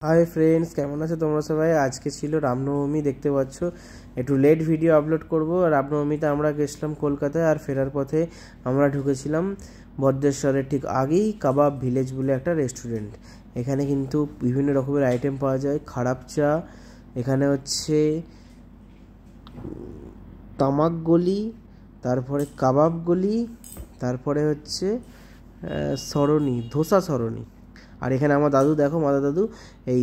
Hi friends, কেমন আছো তোমরা সবাই? আজকে ছিল রামনবমী, দেখতে পাচ্ছ একটু লেট ভিডিও আপলোড করব। রামনবমীতে আমরা গেছিলাম কলকাতায়, আর ফেরার পথে আমরা ঢুকেছিলাম ভদ্রেশ্বরের ঠিক আগেই কাবাব ভিলেজ বলে একটা রেস্টুরেন্ট। এখানে কিন্তু বিভিন্ন রকমের আইটেম পাওয়া যায়। খারাপ চা, এখানে হচ্ছে তামাক গলি, তারপরে কাবাব গলি, তারপরে হচ্ছে সরণি, ধোসা সরণি। আর এখানে আমার দাদু, দেখো মাদা দাদু এই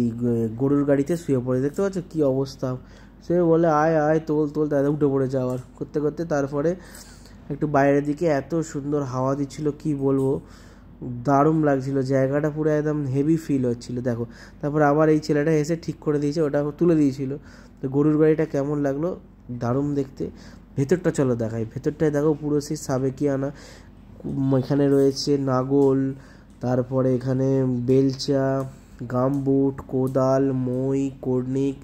গরুর গাড়িতে শুয়ে পড়ে, দেখতে পাচ্ছ কী অবস্থা। সে বলে আয় আয় তোল তোল, দাদা উঠে পড়ে যাওয়ার করতে করতে তারপরে একটু বাইরের দিকে এত সুন্দর হাওয়া দিচ্ছিল, কি বলবো, দারুণ লাগছিল জায়গাটা, পুরো একদম হেভি ফিল হচ্ছিল। দেখো তারপরে আবার এই ছেলেটা এসে ঠিক করে দিয়েছে, ওটা তুলে দিয়েছিল। তো গরুর গাড়িটা কেমন লাগলো, দারুণ দেখতে। ভেতরটা চলো দেখাই, ভেতরটায় দেখো পুরো সেই সাবেকিয়ানা। এখানে রয়েছে নাগল, তারপরে এখানে বেলচা, গামবুট, কোদাল, মই, কর্নিক,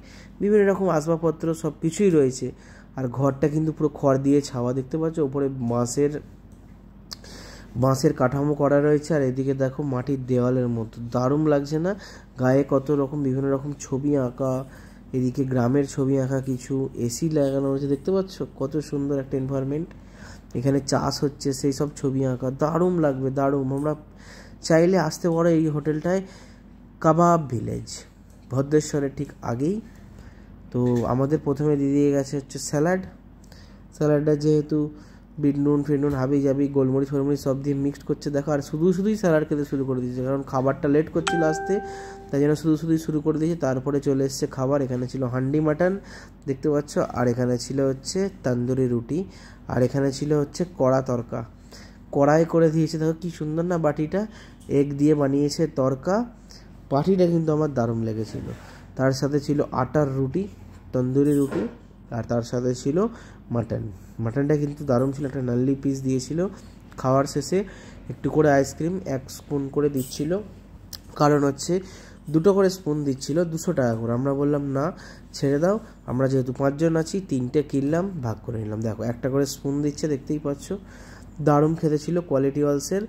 বিভিন্ন রকম আসবাবপত্র সব কিছুই রয়েছে। আর ঘরটা কিন্তু পুরো খড় দিয়ে ছাওয়া, দেখতে পাচ্ছ, ওপরে বাঁশের কাঠামো করা রয়েছে। আর এদিকে দেখো মাটির দেওয়ালের মতো, দারুণ লাগছে না? গায়ে কত রকম বিভিন্ন রকম ছবি আঁকা, এদিকে গ্রামের ছবি আঁকা, কিছু এসি লাগানো হয়েছে, দেখতে পাচ্ছ কত সুন্দর একটা এনভায়রনমেন্ট। এখানে চাষ হচ্ছে, সেই সব ছবি আঁকা, দারুণ লাগবে, দারুণ। আমরা চাইলে আসতে পারো এই হোটেলটায়, কাবাব ভিলেজ, ভদ্রেশ্বরের ঠিক আগেই। তো আমাদের প্রথমে দিয়ে গেছে হচ্ছে স্যালাডটা যেহেতু বিট নুন ফিরনুন হাবি জাবি গোলমরিচ ফলমরিচ সব দিয়ে মিক্সড করছে, দেখো। আর শুধুই স্যালাড খেতে শুরু করে দিয়েছে, কারণ খাবারটা লেট করছিল আসতে, তাই জন্য শুধুই শুরু করে দিয়েছে। তারপরে চলে এসছে খাবার। এখানে ছিল হান্ডি মাটন, দেখতে পাচ্ছ, আর এখানে ছিল হচ্ছে তন্দুরি রুটি, আর এখানে ছিল হচ্ছে কড়া তরকা। কড়াই করে দিয়েছে, দেখো কি সুন্দর না বাটিটা, এগ দিয়ে বানিয়েছে তরকা। বাটিটা কিন্তু আমার দারুণ লেগেছিল। তার সাথে ছিল আটার রুটি, তন্দুরি রুটি, আর তার সাথে ছিল মাটনটা কিন্তু দারুণ ছিল। একটা নাল্লি পিস দিয়েছিল। খাওয়ার শেষে একটু করে আইসক্রিম 1 স্পুন করে দিচ্ছিল, কারণ হচ্ছে 2টো করে স্পুন দিচ্ছিল, 200 টাকা করে। আমরা বললাম না, ছেড়ে দাও, আমরা যেহেতু 5 জন আছি, 3টে কিনলাম, ভাগ করে নিলাম। দেখো একটা করে স্পুন দিচ্ছে, দেখতেই পাচ্ছ, দারুণ খেতে ছিল। কোয়ালিটি ওয়ালসের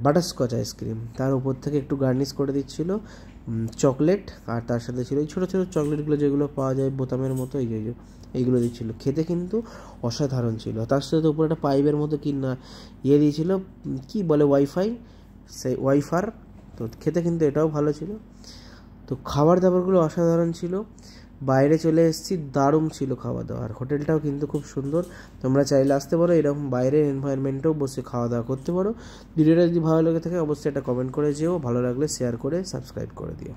বাটারস্কচ আইসক্রিম, তার উপর থেকে একটু গার্নিশ করে দিচ্ছিল চকলেট, আর তার সাথে ছিল এই ছোটো ছোটো চকলেটগুলো যেগুলো পাওয়া যায় বোতামের মতো, এইগুলো দিচ্ছিলো। খেতে কিন্তু অসাধারণ ছিল। তার সাথে উপরে একটা পাইপের মতো দিয়েছিল, কি বলে ওয়াইফার। তো খেতে কিন্তু এটাও ভালো ছিল। তো খাবার দাবারগুলো অসাধারণ ছিল। বাইরে চলে এসেছি, দারুণ ছিল খাওয়া দাওয়ার। হোটেলটাও কিন্তু খুব সুন্দর, তোমরা চাইলে আসতে পারো, এরকম বাইরের এনভায়রনমেন্টেও বসে খাওয়া দাওয়া করতে পারো। ভিডিওটা যদি ভালো লেগে থাকে অবশ্যই একটা কমেন্ট করে যেও, ভালো লাগলে শেয়ার করে সাবস্ক্রাইব করে দিও।